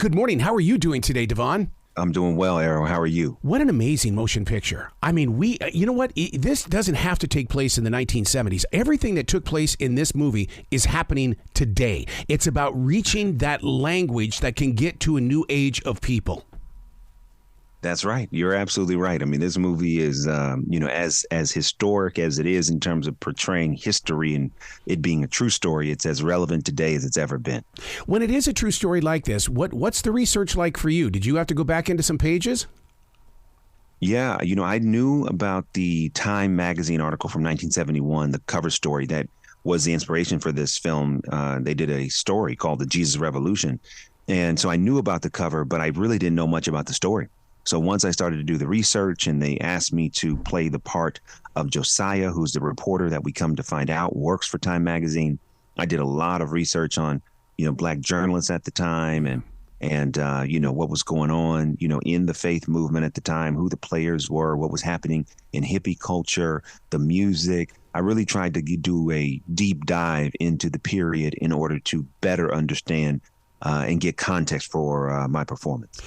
Good morning. How are you doing today, DeVon? I'm doing well, Arrow. How are you? What an amazing motion picture. I mean, you know what? This doesn't have to take place in the 1970s. Everything that took place in this movie is happening today. It's about reaching that language that can get to a new age of people. That's right. You're absolutely right. I mean, this movie is, as historic as it is in terms of portraying history and it being a true story, it's as relevant today as it's ever been. When it is a true story like this, what's the research like for you? Did you have to go back into some pages? Yeah, I knew about the Time magazine article from 1971, the cover story that was the inspiration for this film. They did a story called The Jesus Revolution. And so I knew about the cover, but I really didn't know much about the story. So once I started to do the research and they asked me to play the part of Josiah, who's the reporter that we come to find out works for Time magazine, I did a lot of research on, Black journalists at the time and what was going on, in the faith movement at the time, who the players were, what was happening in hippie culture, the music. I really tried to do a deep dive into the period in order to better understand and get context for my performance.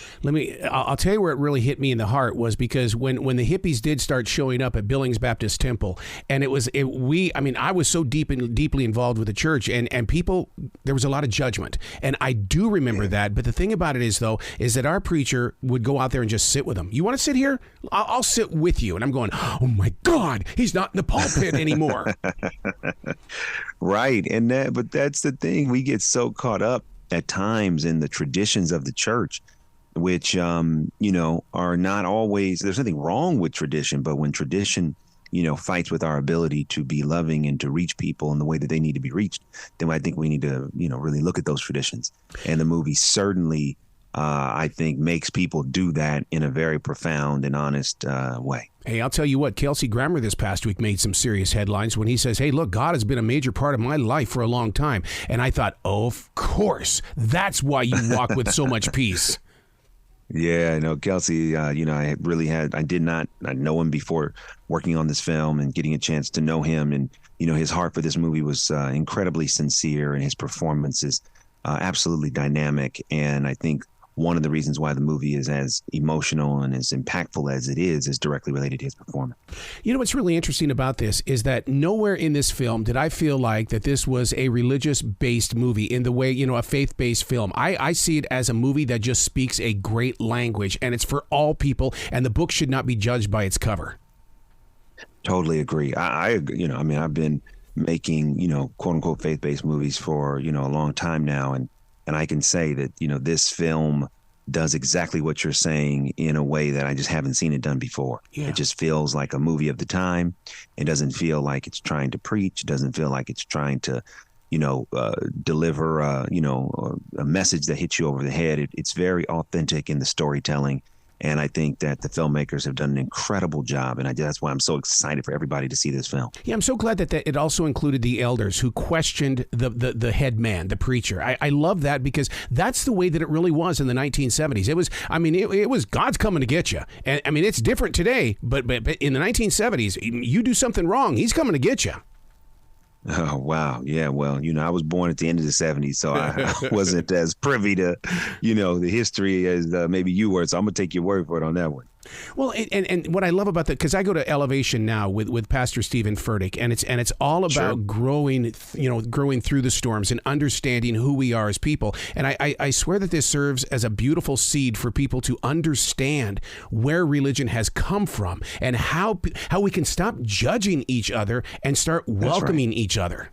I'll tell you where it really hit me in the heart was because when the hippies did start showing up at Billings Baptist Temple, and I was so deeply involved with the church, and people, there was a lot of judgment, and I do remember that. But the thing about it is that our preacher would go out there and just sit with them. You want to sit here? I'll sit with you. And I'm going, oh my God, he's not in the pulpit anymore. Right, but that's the thing. We get so caught up at times in the traditions of the church, which, are not always, there's nothing wrong with tradition, but when tradition, fights with our ability to be loving and to reach people in the way that they need to be reached, then I think we need to, really look at those traditions. And the movie certainly, I think, makes people do that in a very profound and honest way. Hey, I'll tell you what, Kelsey Grammer this past week made some serious headlines when he says, hey, look, God has been a major part of my life for a long time. And I thought, oh, of course, that's why you walk with so much peace. Yeah, Kelsey, I did not know him before working on this film and getting a chance to know him. And, his heart for this movie was incredibly sincere, and his performance is absolutely dynamic. And I think one of the reasons why the movie is as emotional and as impactful as it is directly related to his performance. What's really interesting about this is that nowhere in this film did I feel like that this was a religious-based movie in the way, a faith-based film. I see it as a movie that just speaks a great language, and it's for all people, and the book should not be judged by its cover. Totally agree. I've been making, quote unquote, faith-based movies for, a long time now. And I can say that, this film does exactly what you're saying in a way that I just haven't seen it done before. Yeah. It just feels like a movie of the time. It doesn't feel like it's trying to preach. It doesn't feel like it's trying to, deliver, a message that hits you over the head. It's very authentic in the storytelling. And I think that the filmmakers have done an incredible job. And that's why I'm so excited for everybody to see this film. Yeah, I'm so glad that it also included the elders who questioned the head man, the preacher. I love that because that's the way that it really was in the 1970s. It was God's coming to get you. And it's different today, but in the 1970s, you do something wrong, he's coming to get you. Oh, wow. Yeah. Well, I was born at the end of the 70s, so I wasn't as privy to, the history as maybe you were. So I'm going to take your word for it on that one. Well, and what I love about that, because I go to Elevation now with Pastor Stephen Furtick, and it's all about growing through the storms and understanding who we are as people. And I swear that this serves as a beautiful seed for people to understand where religion has come from and how we can stop judging each other and start welcoming each other.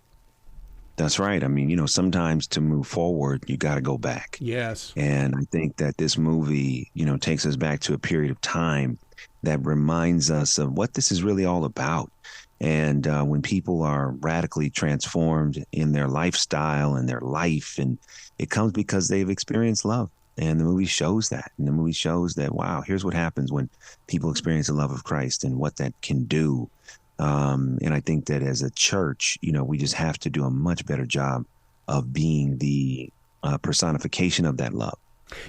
That's right. Sometimes to move forward, you got to go back. Yes. And I think that this movie, takes us back to a period of time that reminds us of what this is really all about. And when people are radically transformed in their lifestyle and their life, and it comes because they've experienced love. And the movie shows that. And the movie shows that, wow, here's what happens when people experience the love of Christ and what that can do. And I think that as a church, we just have to do a much better job of being the personification of that love.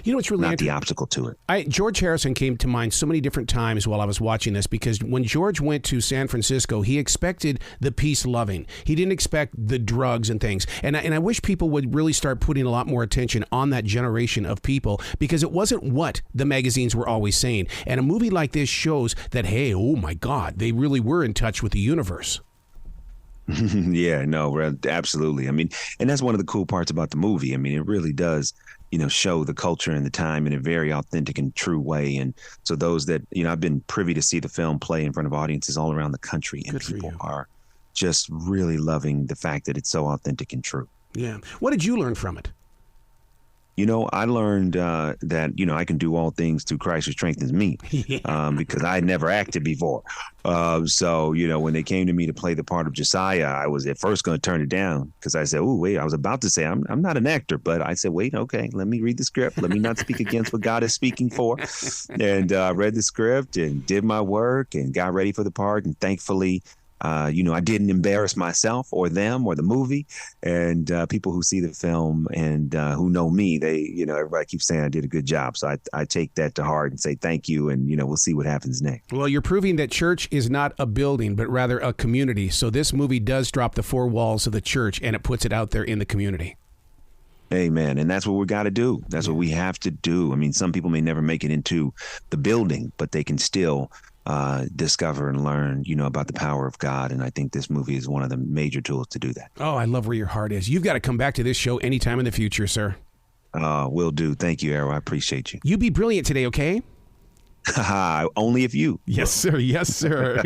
You know what's really not the obstacle to it. George Harrison came to mind so many different times while I was watching this, because when George went to San Francisco, he expected the peace loving. He didn't expect the drugs and things. And I wish people would really start putting a lot more attention on that generation of people, because it wasn't what the magazines were always saying. And a movie like this shows that, hey, oh my God, they really were in touch with the universe. Yeah, no, absolutely. I mean, and that's one of the cool parts about the movie. I mean, it really does, show the culture and the time in a very authentic and true way. And so those that, I've been privy to see the film play in front of audiences all around the country, and people are just really loving the fact that it's so authentic and true. Yeah. What did you learn from it? I learned that, I can do all things through Christ who strengthens me, because I had never acted before. So, when they came to me to play the part of Josiah, I was at first going to turn it down, because I said, oh, wait, I was about to say I'm not an actor. But I said, wait, OK, let me read the script. Let me not speak against what God is speaking for. And I read the script and did my work and got ready for the part. And thankfully, I didn't embarrass myself or them or the movie. And people who see the film and who know me, everybody keeps saying I did a good job. So I take that to heart and say thank you. And, we'll see what happens next. Well, you're proving that church is not a building, but rather a community. So this movie does drop the four walls of the church, and it puts it out there in the community. Amen. And that's what we got to do. That's what we have to do. I mean, some people may never make it into the building, but they can still discover and learn, about the power of God. And I think this movie is one of the major tools to do that. Oh, I love where your heart is. You've got to come back to this show anytime in the future, sir. Will do. Thank you, Arrow. I appreciate you. You be brilliant today, okay? Only if you. Yes, sir. Yes, sir.